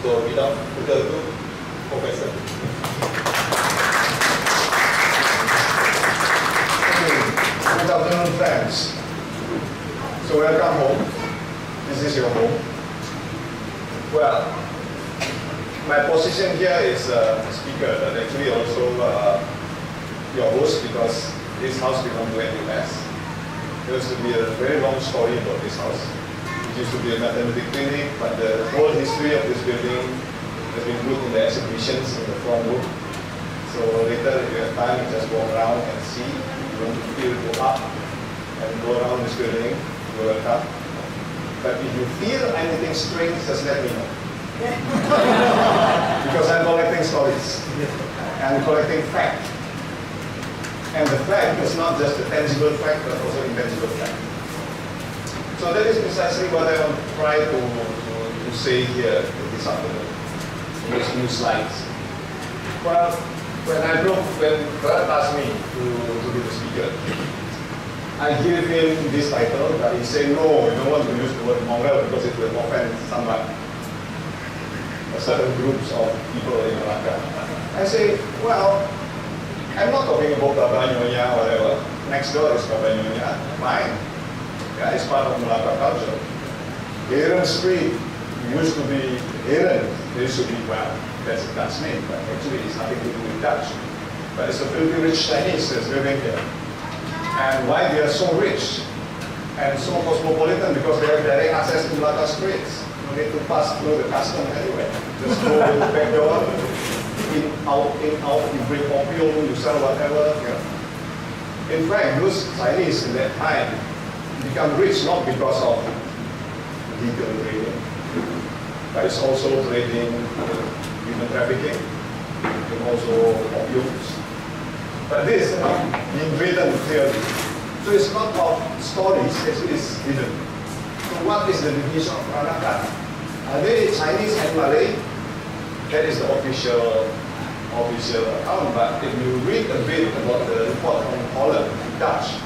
So without further ado, Professor. Good afternoon, friends. So welcome home. This is your home. Well, my position here is speaker, but actually also your host, because this house belongs to NUS. There used to be a very long story about this house. It used to be a mathematics clinic, but the whole history of this building has been put in the exhibitions in the front room. So later, if you have time, you just walk around and see. You want to feel, go up and go around this building, you will come. But if you feel anything strange, just let me know. Because I'm collecting stories. I'm collecting fact. And the fact is not just a tangible fact, but also intangible fact. So that is precisely what I want to try to say here this afternoon. These new slides. Well, when Bert asked me to be the speaker, I gave him this title, but he said, no, you don't want to use the word mongrel because it will offend somebody, certain groups of people in Melaka. I say, well, I'm not talking about Baba Nyonya or whatever. Next door is Baba Nyonya, fine. Yeah, it's part of Melaka culture. Heron Street used to be Heron. There used to be, well, that's a Dutch name, but actually it's nothing to do with Dutch. But it's a filthy rich Chinese that's living here. And why they are so rich and so cosmopolitan? Because they have direct access to Melaka streets. You need to pass through the custom anyway. Just go in the back door, in, out, you bring opium, you sell whatever. Yeah. In fact, those Chinese in that time become rich not because of legal trading, but it's also trading human trafficking and also opiums. But this is not being written clearly. So it's not about stories, it's hidden. So what is the definition of Peranakan? Are they Chinese and Malay? That is the official account. But if you read a bit about the report from Holland, Dutch,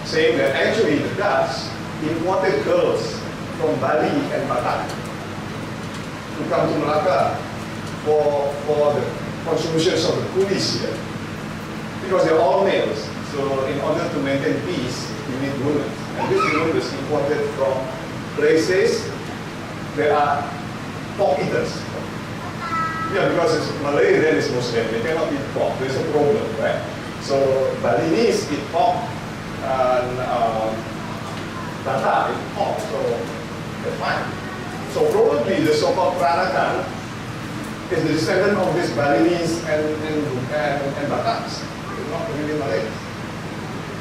saying that actually the Dutch imported girls from Bali and Batak to come to Melaka for the contributions of the coolies here. Because they're all males. So in order to maintain peace, you need women. And this women was imported from places that are pork eaters. Yeah, because it's Malay, then it's Muslim. They cannot eat pork. There's a problem, right? So Balinese eat pork and Batak eat pork. So that's fine. So probably the so-called Peranakan is the descendant of these Balinese and Bataks. It's not really Malay.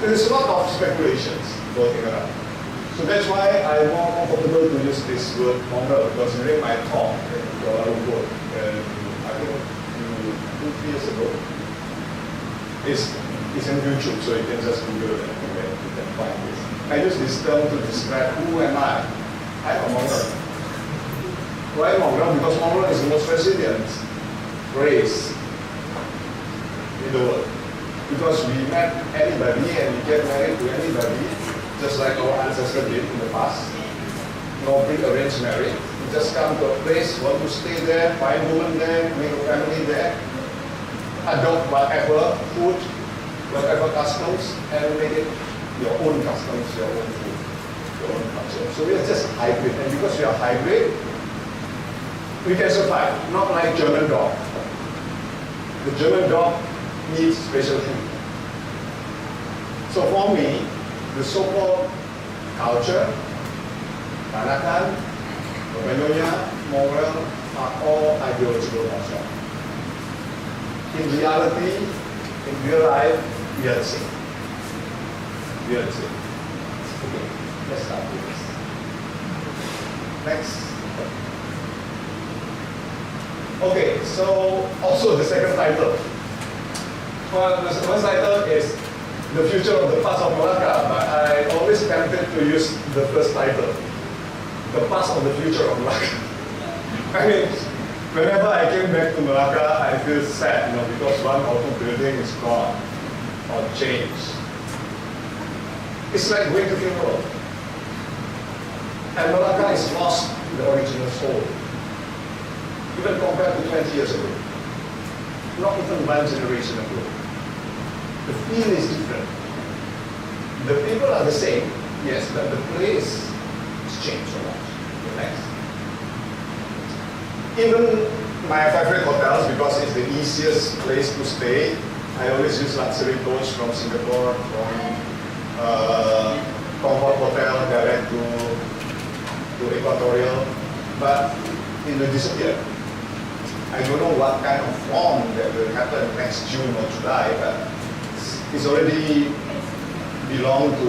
There's a lot of speculations floating around. So that's why I'm more comfortable to use this word mongrel, because during my talk in Jalan, I think 2-3 years ago, it's in YouTube, so you can just Google it and you can find this. I use this term to describe who am I. I'm a mongrel. Why mongrel? Because mongrel is the most resilient race in the world. Because we met anybody and we get married to anybody, just like our ancestors did in the past. No pre-arranged marriage. You just come to a place, want to stay there, find a woman there, make a family there, adopt whatever food, whatever customs, and make it your own customs, your own food, your own culture. So we are just hybrid, and because we are hybrid, we can survive, not like German dog. The German dog needs special food. So for me, the so-called culture, Peranakan, Nyonya, mongrel are all ideological constructs. In reality, in real life, we are the same. We are the same. Okay, let's start with this. Next. Okay, so also the second title. Well, the first title is The Future of the Past of Melaka, but I always tempted to use the first title, The Past of the Future of Melaka. I mean, whenever I came back to Melaka, I feel sad, because one or two building is gone or changed. It's like going to funeral. And Melaka is lost the original soul. even compared to 20 years ago. Not even one generation ago. The feel is different. The people are the same, yes, but the place has changed so much. The next. Even my favorite hotels, because it's the easiest place to stay, I always use luxury coach from Singapore, from Comfort Hotel direct to Equatorial, but it will disappear. I don't know what kind of form that will happen next June or July, but it's already belong to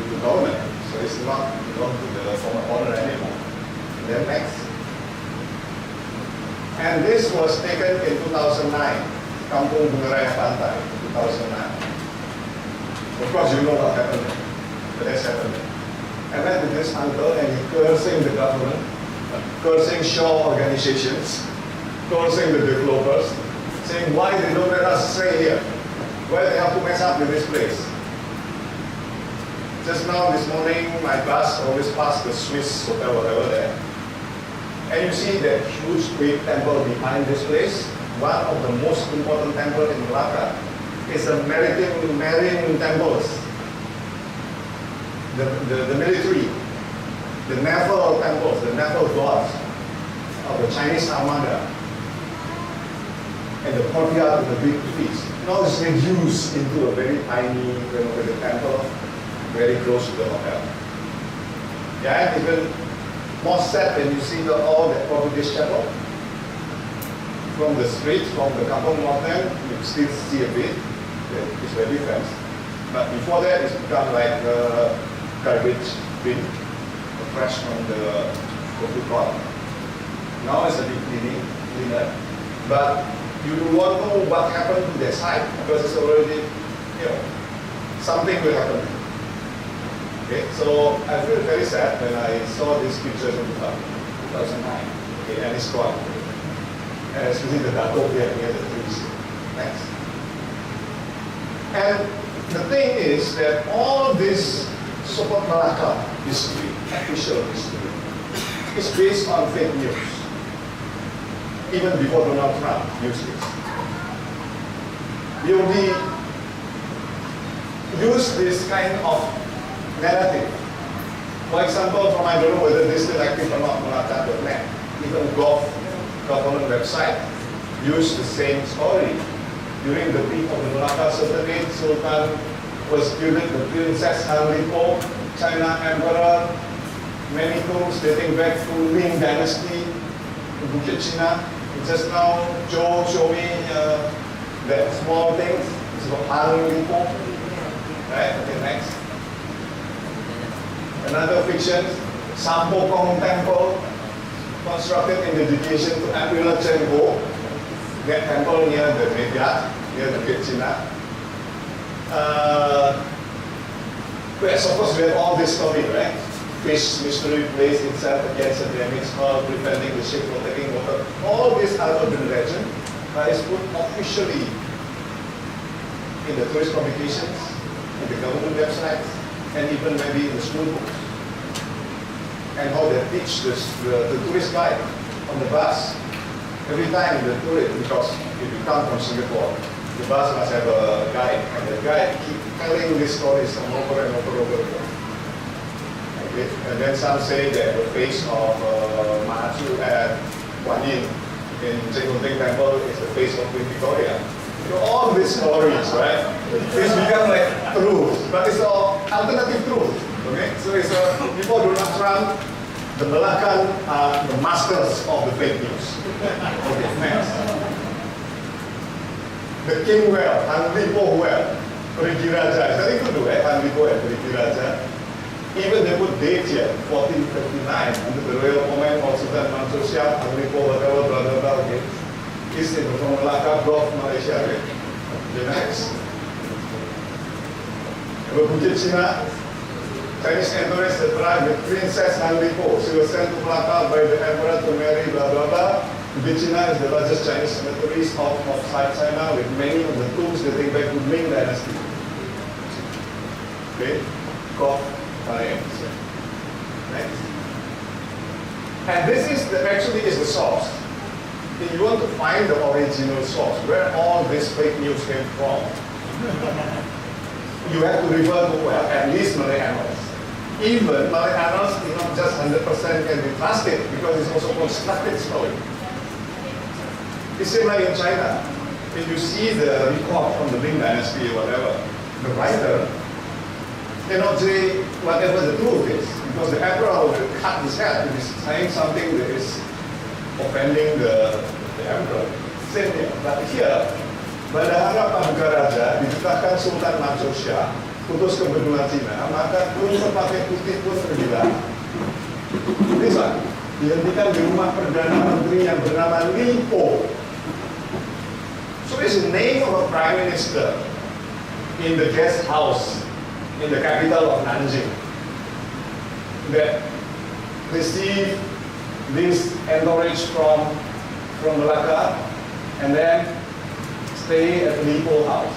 the government, so it's not belong to the former owner anymore. Then next. And this was taken in 2009, Kampung Bungaraya Pantai, 2009. Of course, you know what happened there. But that's happened there. I met with this uncle and he cursing the government, cursing shore organizations, cursing the developers, saying why they don't let us stay here, why they have to mess up with this place. Just now, this morning, my bus always passed the Swiss hotel, whatever there. And you see that huge big temple behind this place, one of the most important temples in Melaka. It's a marine temples. The military, the naval temples, the naval gods of the Chinese Armada. And the courtyard with the big trees. Now it's reduced into a very tiny renovated temple, very close to the hotel. Yeah, and even more sad when you see all that Portuguese chapel. From the street, from the Kampung Mountain, you still see a bit. It's very famous. But before that, it's become like a garbage bin, fresh from the food court. Now it's a bit cleaner. But you won't know what happened to that site because it's already, something will happen. Okay, so I feel very sad when I saw these pictures in 2009. Okay, and it's gone. And especially the Dato here near the trees. Next. And the thing is that all this so-called Melaka history, official history, is based on fake news. Even before Donald Trump used this. We only use this kind of narrative. For example, I don't know whether this is still active or not, Melaka.net, even government website use the same story. During the peak of the Melaka Sultanate, Sultan was given the Princess Hanlipo, China Emperor, many tombs dating back to Ming Dynasty, Bukit China. Just now, Joe showed me that small things. It's about Hanlipo. Right? Okay, next. Another fiction, Sampokong Temple, constructed in dedication to Emperor Cheng. That temple near the graveyard, near the Bukit China. Yes, of course, we have all this story, right? Fish mystery place itself against a damaged hull, preventing the ship from taking water. All these are urban legend, but it's put officially in the tourist publications, in the government websites, and even maybe in the school books. And how they teach the tourist guide on the bus. Every time the tourist, because if you come from Singapore, the bus must have a guide, and the guide keep telling these stories over and over again. Okay? And then some say that the face of Mahachu and Guan Yin in Cheng Temple is the face of Queen Victoria. You know, all these stories, right? This become like truth, but it's all alternative truth. Okay, so it's before Donald Trump, the Melakan are the masters of the fake news. Okay, next. The King well, Hanlipo well, Perigi Raja. It's very good to have Hanlipo and Perigi Raja. Even they put date here, 1459, under the royal command of Sultan Mansur Shah, Hanlipo, whatever, blah, blah, blah, okay. It's from Melaka, Gulf, Malaysia, okay. The next. Bukit China, Chinese empress arrived with Princess Hanlipo. She was sent to Melaka by the emperor to marry, blah, blah, blah. Bukit China is the largest Chinese cemeteries of South China, with many of the tombs dating back to Ming Dynasty. Okay, next. And this is actually is the source. if you want to find the original source, where all this fake news came from, you have to refer to, well, at least Malay annals. Even Malay annals is not just 100% can be trusted because it's also constructed story. It's similar in China. If you see the record from the Ming Dynasty or whatever, the writer cannot say whatever the truth is because the emperor will cut his head if he's saying something that is offending the emperor. Same thing. But here, Bandahara Paduka Raja ditetapkan Sultan Mansur Shah putus kebenduan Cina, maka unsur pakai putih pun terbilang. Bisa dihentikan di rumah Perdana Menteri yang bernama Li Po. So it's the name of a prime minister in the guest house in the capital of Nanjing that received this entourage from Melaka and then stay at Lipo house.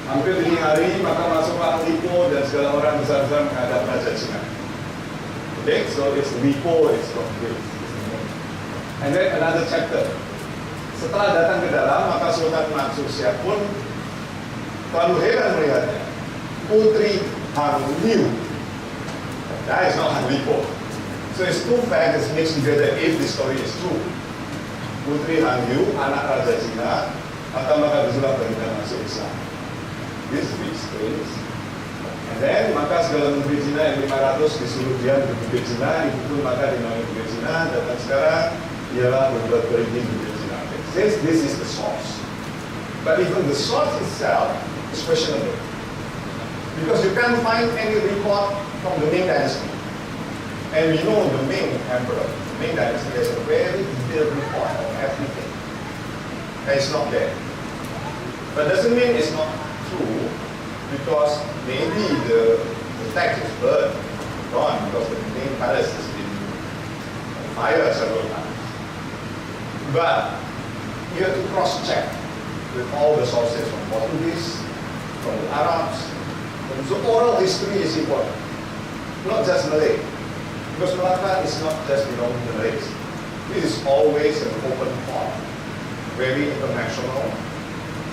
Hampir 5 hari, maka masuklah Lipo dan segala orang besar-besar menghadap Raja Cina. Okay, so it's Lipo, it's not this. And then another chapter. Setelah datang ke dalam, maka Sultan Mansur Shah pun terlalu heran melihatnya. Putri Han Liu. That is not Han Lipo. So it's two facts mixed together if the story is true. Putri Han Liu, anak Raja Cina, maka bersulap berhubungan masuk Islam. This is big strange. And then maka segala menteri Cina yang 500 disuruh dia berpikir Cina, itu maka dinamai berpikir Cina, dan sekarang ialah membuat berizin berpikir Cina. Since this is the source. But even the source itself is questionable. Because you can't find any record from the Ming Dynasty. And we know the Ming Emperor, the Ming Dynasty has a very detailed report of everything. And it's not there. But doesn't mean it's not true, because maybe the text is burned, gone, because the Ming Palace has been on fire several times. But you have to cross-check with all the sources from Portuguese, from the Arabs. So oral history is important, not just Malay. Because Melaka is not just belonging to Malays. This is always an open port, very international.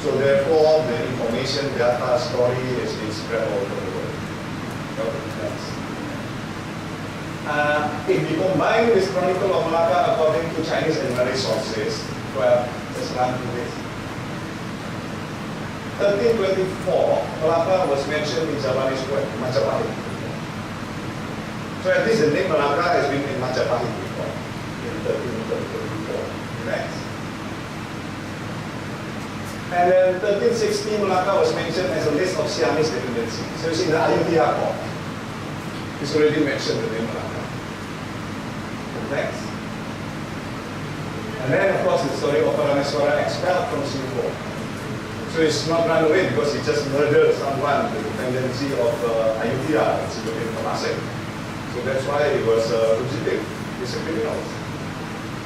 So therefore, the information, data, story is being spread all over the world. Okay, next. If we combine this chronicle of Melaka according to Chinese and Malay sources, well, let's run through this. 1324, Melaka was mentioned in Jalan Majapahit. So at least the name Melaka has been in Majapahit before, in 1324. Next. And then 1360, Melaka was mentioned as a list of Siamese dependency. So it's in the Ayutthaya court. It's already mentioned the name Melaka. Next. And then, of course, the story of Parameswara expelled from Singapore. So it's not run away because he just murdered someone, the dependency of Ayutthaya, it's in Temasek. So that's why he was fugitive. He's a criminal.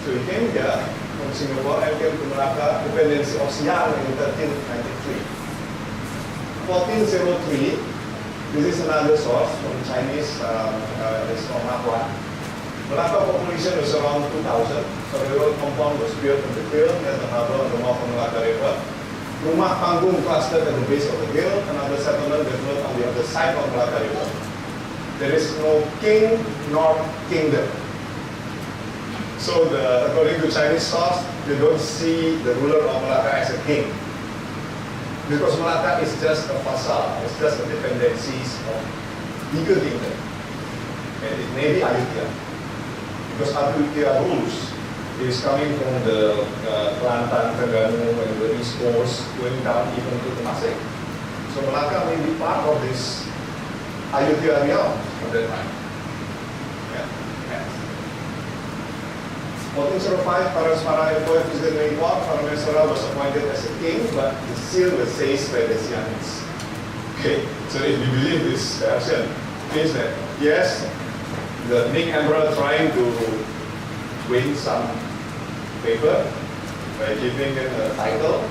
So he came here from Singapore and came to Melaka, dependency of Siam in 1393. 1403, this is another source from Chinese, it's from Makwan. Melaka population was around 2,000. So the road compound was built on the hill near the harbor on the mouth of Melaka River. Rumah Panggung clustered at the base of the hill, another settlement developed on the other side of Melaka River. There is no king nor kingdom. So according to Chinese source, they don't see the ruler of Melaka as a king. Because Melaka is just a facade, it's just a dependencies of bigger kingdom. And it may be Ayutthaya. Because Ayutthaya rules is coming from the Kelantan, Terengganu, and the East Coast, going down even to Temasek. So Melaka may be part of this Ayutthaya realm at that time. Yeah. Next. 1405, Parameswara is the main one. Parameswara was appointed as a king, but the seal was seized by the Siamese. Okay, so if you believe this version, means that yes, the Ming Emperor trying to win some favor by giving him a title,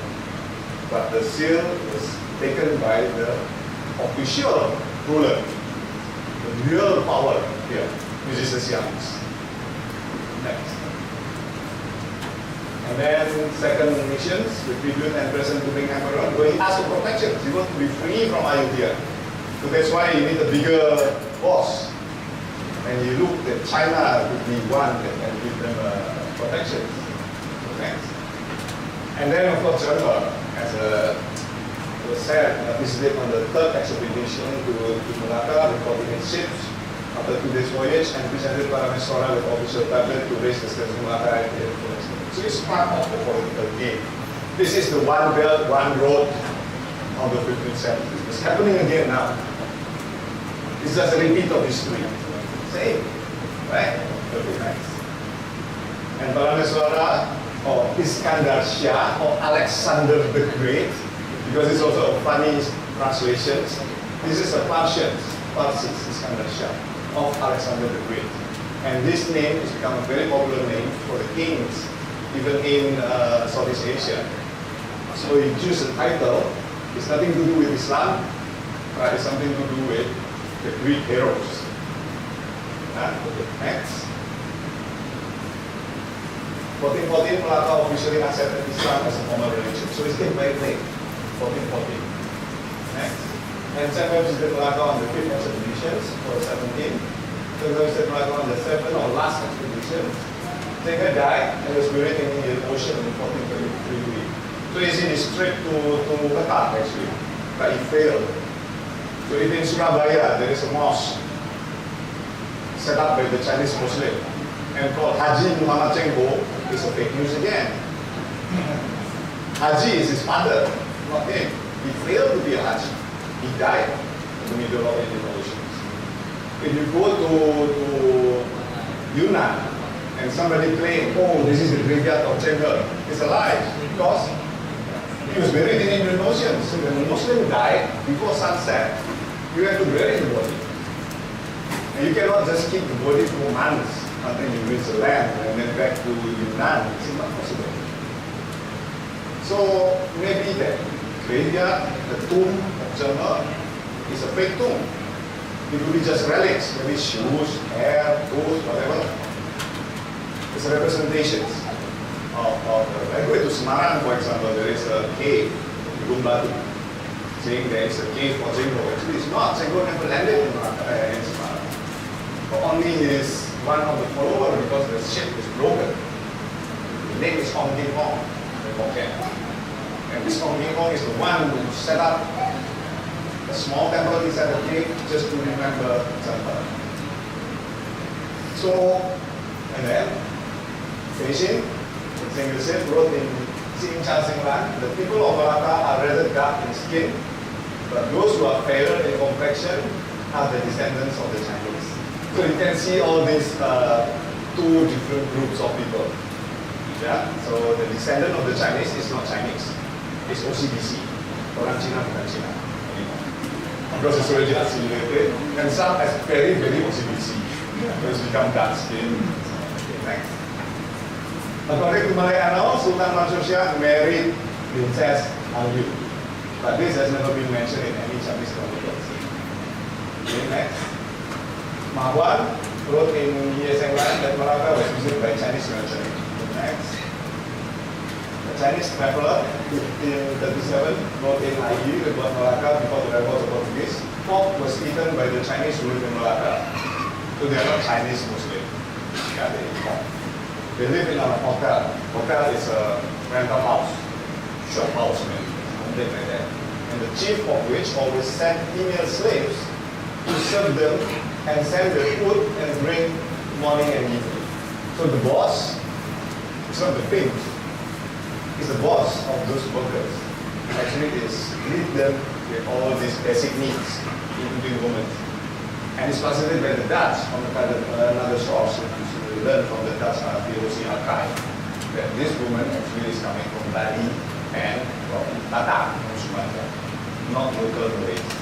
but the seal was taken by the official ruler, the real power here, which is the Siamese. Next. And then second missions, the tribute and present to King Emperor, where he asked for protection. He wants to be free from Ayodhya. So that's why you need a bigger boss. And you look that China would be one that can give them protection. Thanks. And then of course Jalan, as was said, visited on the third expedition to Melaka, reporting in ships after 2 days voyage, and presented Parameswara with official tablet to raise the status of Melaka and the So it's part of the political game. This is the one belt, one road of the 15th century. It's happening again now. It's just a repeat of history. Same, right? Okay, nice. And Parameswara, or Iskandar Shah, or Alexander the Great, because it's also a funny translation. This is a Parsis, Iskandar Shah, of Alexander the Great. And this name has become a very popular name for the kings, even in Southeast Asia. So you choose a title, it's nothing to do with Islam, but it's something to do with the Greek heroes. Next. 1414, Melaka officially accepted Islam as a formal religion. So it's getting very late. 1414. Next. And Cheng visited Melaka on the 5th expedition for 17. Cheng visited Melaka on the 7th or last expedition. Cheng died and was buried in the ocean in 1433. So he's in his trip to Qatar actually, but he failed. So in Surabaya, there is a mosque set up by the Chinese Muslim and called Haji Muhammad Chengbo is a fake news again. Haji is his father, not him. He failed to be a Haji. He died in the middle of Indian Oceans. If you go to Yunnan and somebody claims, oh, this is the graveyard of Cheng, it's a lie because he was buried in Indian Ocean. So when a Muslim died before sunset, you have to bury the body. And you cannot just keep the body for months until you reach the land and then back to Yunnan. It's not possible. So maybe the graveyard, the tomb of Cheng is a fake tomb. It will be just relics, maybe shoes, hair, toes, whatever. It's representations of I go to Semarang, for example, there is a cave in Gunung Batu saying there is a cave for Cheng. Actually, it's not. Cheng never landed in Semarang. But only is one of the followers because the ship is broken. The name is Hong Kim Hong, and this Hong Kim Hong is the one who set up a small temple inside the cave just to remember Cheng. So, and then, finishing, Cheng Yosef wrote in Sing Cha Sing Lan, the people of Melaka are rather dark in skin, but those who are fairer in complexion are the descendants of the Chinese. So you can see all these two different groups of people. Yeah. So the descendant of the Chinese is not Chinese. It's OCBC. Orang Cina bukan Cina. Because it's already assimilated. And some as very, very OCBC. Because become dark skin. Okay, next. According to Malay annals, Sultan Mansur Shah married Princess Ayu. But this has never been mentioned in any Chinese chronicles. Okay, next. Mahwan wrote in Ye Seng Lan that Melaka was visited by Chinese merchants. Next. The Chinese traveler, 1537, wrote in IE about Melaka before the rebels of Portuguese. Pork was eaten by the Chinese who live in Melaka. So they are not Chinese Muslim. Yeah, they eat pork. They live in a hotel. Hotel is a rental house, shop house, something like that. And the chief of which always sent female slaves to serve them and send the food and drink morning and evening. So the boss, it's not the pimp, it's the boss of those workers. Actually, is lead them with all these basic needs, including women. And it's facilitated by the Dutch on another source, which we learn from the Dutch POC archive, that this woman actually is coming from Bali and from Batak, from Sumatra, not local race.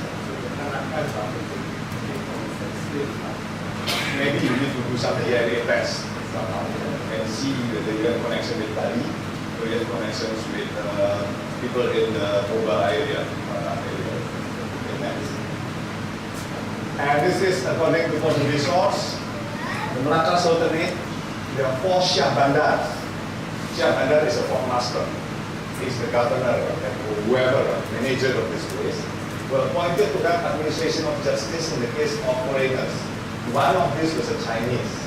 Maybe you need to do some DNA test and see whether you have connection with Bali or you have connections with people in the Toba area. And this is according to Portuguese source, the Melaka Sultanate, there are 4 Shah Bandars. Cheng is a port master. He's the governor and whoever, manager of this place, were appointed to have administration of justice in the case of foreigners. One of these was a Chinese.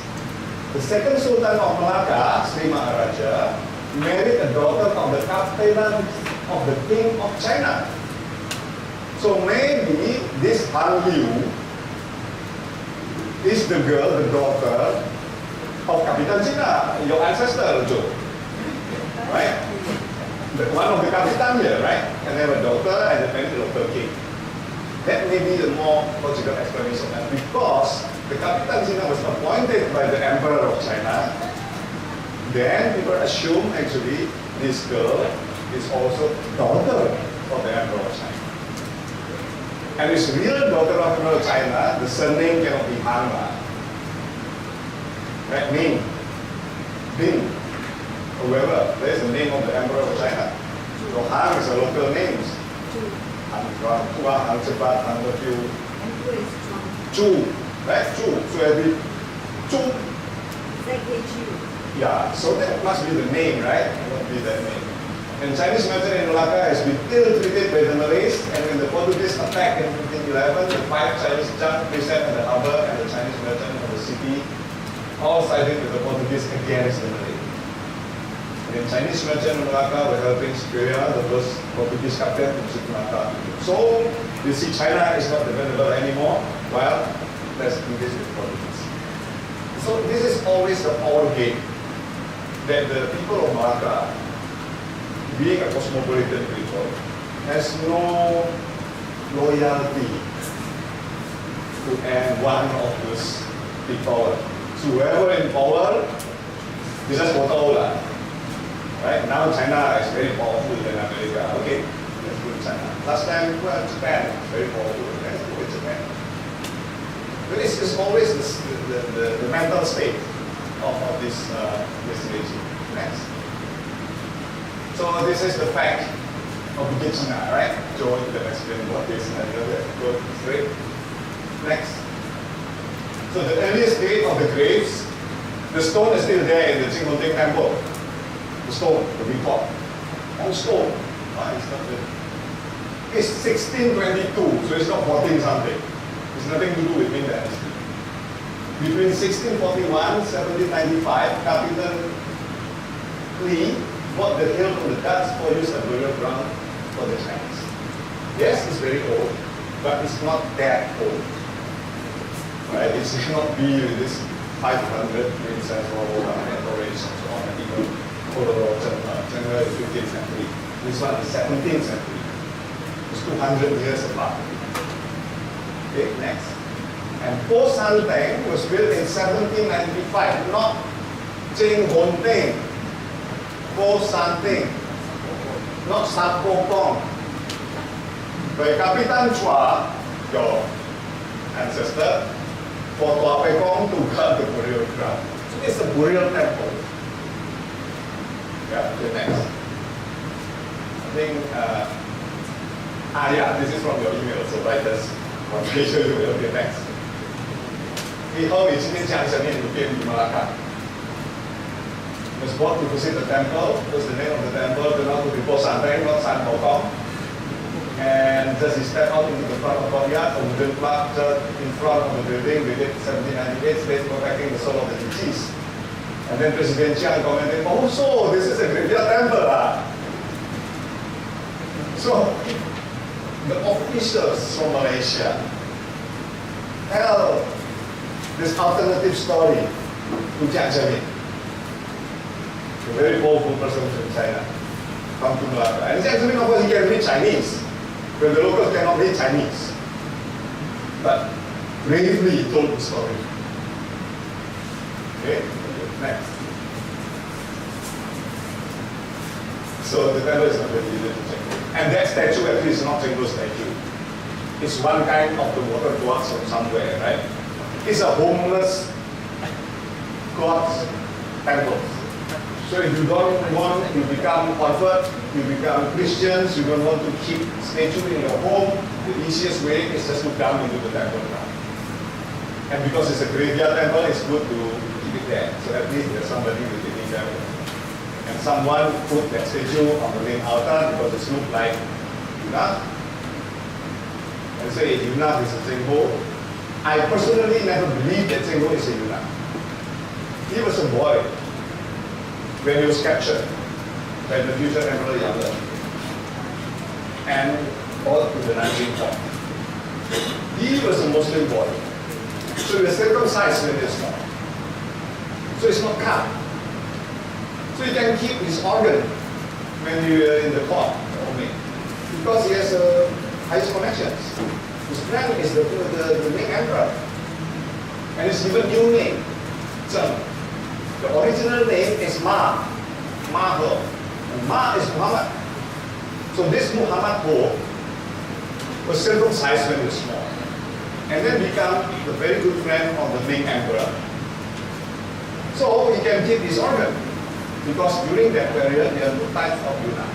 The second Sultan of Melaka, Sri Maharaja, married a daughter of the captain of the King of China. So maybe this Han Liu is the girl, the daughter of Kapitan China, your ancestor, Joe. Right? One of the Kapitan here, right? And they have a daughter and they married a local king. That may be the more logical explanation. And because the Kapitan China was appointed by the Emperor of China, then people assume actually this girl is also daughter of the Emperor of China. And this real daughter of the Emperor of China, the surname cannot be Han. Right? Ming, Bing, whoever, that is the name of the Emperor of China. So Han is a local name. Han Chuan, Han Cepat, Han Lepiu. Chu, right? Chu. So it will be Chu. Yeah, so that must be the name, right? It must be that name. And Chinese merchant in Melaka has been ill-treated by the Malays, and when the Portuguese attacked in 1511, the 5 Chinese junk present at the harbour and the Chinese merchant of the city all sided with the Portuguese against the Malays. The Chinese merchant in Melaka were helping Superior, the first Portuguese captain to visit Melaka. So, you see China is not dependable anymore, well, let's do this with Portuguese. So this is always the power game that the people of Melaka, being a cosmopolitan people, has no loyalty to any one of those big power. So whoever in power, this is what all. Right? Now China is very powerful than America. Okay, let's go to China. Last time, well, Japan is very powerful. Let's go to Japan. But it's always the mental state of this destination. Next. So this is the fact of the China, right? Joe will explain what this and that. Go straight. Next. So the earliest date of the graves, the stone is still there in the Qingdong temple. The stone, the big pot. On stone. Why is not there? It's 1622, so it's not 14 something. It's nothing to do with Ming Dynasty. Between 1641 1795, Captain Li bought the hill from the Dutch for use as burial ground for the Chinese. Yes, it's very old, but it's not that old. Right? It should not be with this 500 princess or decorations or even overall general 15th century. This one is 17th century. It's 200 years apart. Okay, next. And Po San Teng was built in 1795, not Cheng Hon Teng. Po San Teng, not San Po Kong. By Kapitan Chua, your ancestor, for Tua Pei Kong to guard the burial ground. So it's a burial temple. Yeah, the next. I think, yeah, this is from your email, so write us on page okay, next. 以后以今天讲下面有变于 Melaka. Was bought to visit the temple, was the name of the temple, turned out to be Po San Teng, not San Pokong. And just he stepped out into the front of courtyard, a wooden plaque in front of the building, dated 1798, states protecting the soul of the deceased. And then President Cheng commented, oh, so this is a graveyard temple. So, the officials from Malaysia tell this alternative story to Jiang Zemin, a very powerful person from China, come to Melaka. And Jiang Zemin, of course, he can read Chinese, when the locals cannot read Chinese. But bravely he told the story. Okay? Next. So the temple is not related to Cheng. And that statue actually is not Cheng's statue. It's one kind of the water gods from somewhere, right? It's a homeless god's temple. So if you don't want, you become convert, you become Christians, you don't want to keep statue in your home, the easiest way is just to come into the temple now. And because it's a graveyard temple, it's good to keep it there. So at least there's somebody who's taking care of it. And someone put that statue on the main altar because it looked like Yuna. And say Yuna is a Cheng Ho. I personally never believed that Cheng Ho is a Yuna. He was a boy when he was captured by the future Emperor Jalan and brought to the Nanjing port. He was a Muslim boy. So he was circumcised when he was small. So it's not cut. So he can keep his organ when you are in the court, because he has highest connections. His friend is the Ming emperor. And it's given new name, Cheng. The original name is Ma Ho. And Ma is Muhammad. So this Muhammad Ho was circumcised when he was small. And then become the very good friend of the Ming emperor. So he can keep his organ. Because during that period, there are two types of Yuna.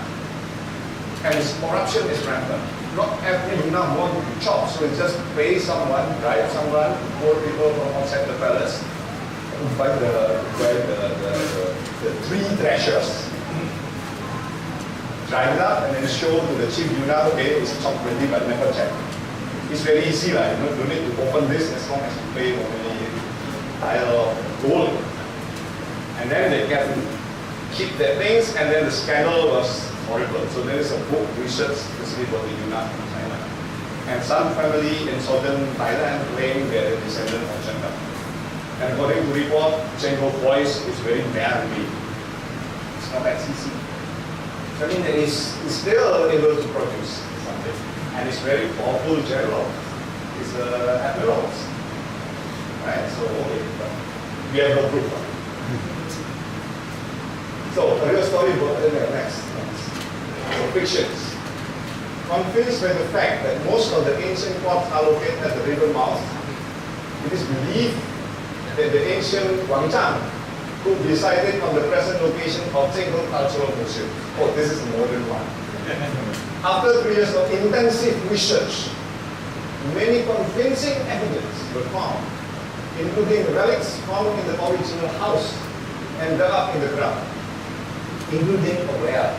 And his corruption is rampant. Not every Yuna want to be chopped, so he just pay someone, bribe someone, poor people from outside the palace, to buy the three treasures. Drive it up and then show to the chief Yuna, okay, it's chopped ready but never check. It's very easy, like, you don't need to open this as long as you pay only a tile of gold. And then they can keep their things, and then the scandal was horrible. So there is a book research specifically for the Yunnan in China. And some family in southern Thailand claim they're a descendant of Cheng. And according to report, Cheng Ho's voice is very manly. It's not that easy. I mean, he's still able to produce something. And he's very powerful general. He's admiral. Right? So, okay, but we have no proof of it. So, a real story about next. So, fictions. Convinced by the fact that most of the ancient ports are located at the river mouth, it is believed that the ancient Guangzhang could be sited on the present location of Cheng Cultural Museum. Oh, this is a modern one. After 3 years of intensive research, many convincing evidence were found, including relics found in the original house and dug up in the ground, including a well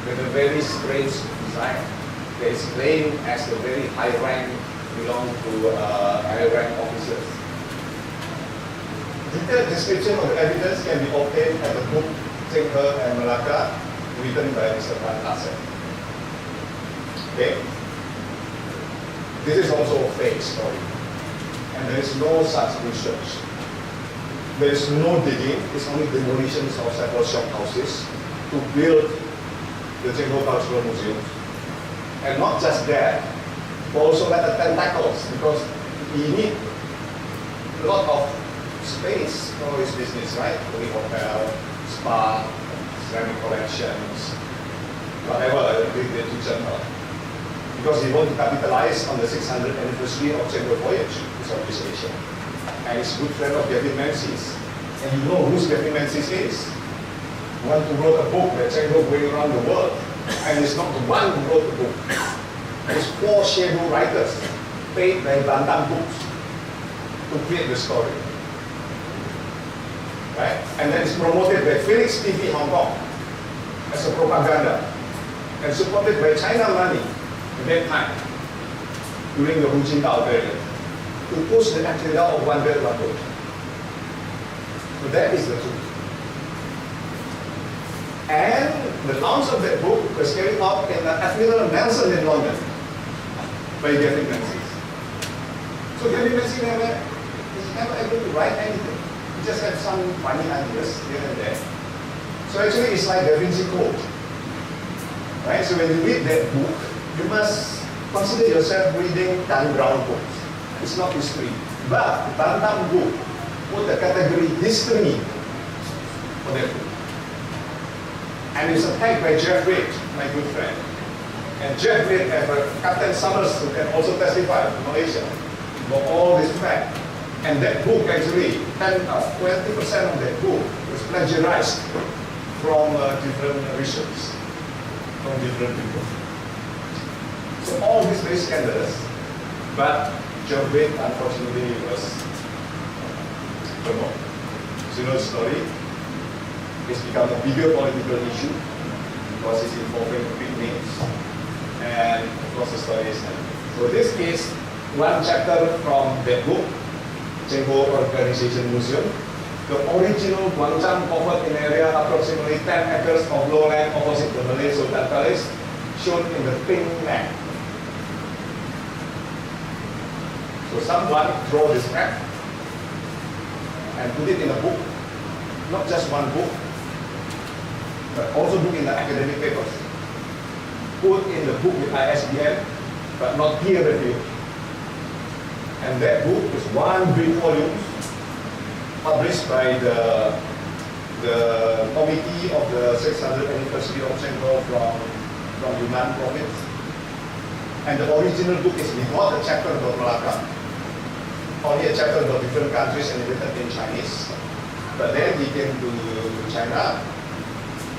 with a very strange design that is claimed as the very high rank belong to high rank officers. Detailed description of the evidence can be obtained at the book Cheng and Melaka, written by Mr. Van Tassen. Okay? This is also a fake story. And there is no such research. There is no digging, it's only demolitions of several shop houses to build the Cheng Cultural Museum. And not just that, but also like the tentacles, because you need a lot of space for his business, right? The hotel, spa, ceramic collections, whatever they do general. Because he want to capitalize on the 600th anniversary of Cheng voyage to Southeast Asia. And he's a good friend of Gavin Menzies. And you know who Gavin Menzies is. One who wrote a book that Cheng going around the world. And he's not the one who wrote the book. There's 4 shadow writers paid by Bantam Books to create the story. Right? And then it's promoted by Felix TV Hong Kong as a propaganda. And supported by China money at that time, during the Hu Jintao period, to push the agenda of one belt, one road. So that is the truth. And the launch of that book was carried out in the Admiral Nelson in London by Gavin Menzies. So Gavin Menzies is never able to write anything. He just had some funny ideas here and there. So actually it's like Da Vinci Code. Right? So when you read that book, you must consider yourself reading Dan Brown books. It's not history. But Bantam book put the category history for that book. And it's attacked by Jeff Reed, my good friend. And Jeff Reed and Captain Summers who can also testify in Malaysia about all this fact. And that book actually, 20% of that book was plagiarized from different research, from different people. So all this very scandalous, but Jeff Reed unfortunately was promoted. So you know the story? it's become a bigger political issue because it's involving big names and of course the stories. So this is one chapter from that book, Cheng Organization Museum. The original Guangzhou covered in area approximately 10 acres of lowland opposite the Malay Sultan Palace, shown in the pink map. So someone draw this map and put it in a book, not just one book, but also book in the academic papers. Put in the book with ISBN, but not peer reviewed. And that book is one big volume published by the committee of the 600th anniversary of Cheng from Yunnan province. And the original book is without the chapter about Melaka, only a chapter about different countries and written in Chinese. But then he came to China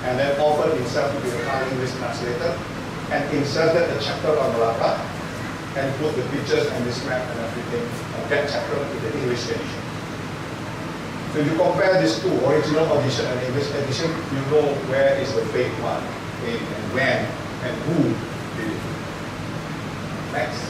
and then offered himself to be a English translator and inserted a chapter on Melaka and put the pictures and this map and everything of that chapter in the English edition. So if you compare these two, original edition and English edition, you know where is the fake one, and when and who did it. Next.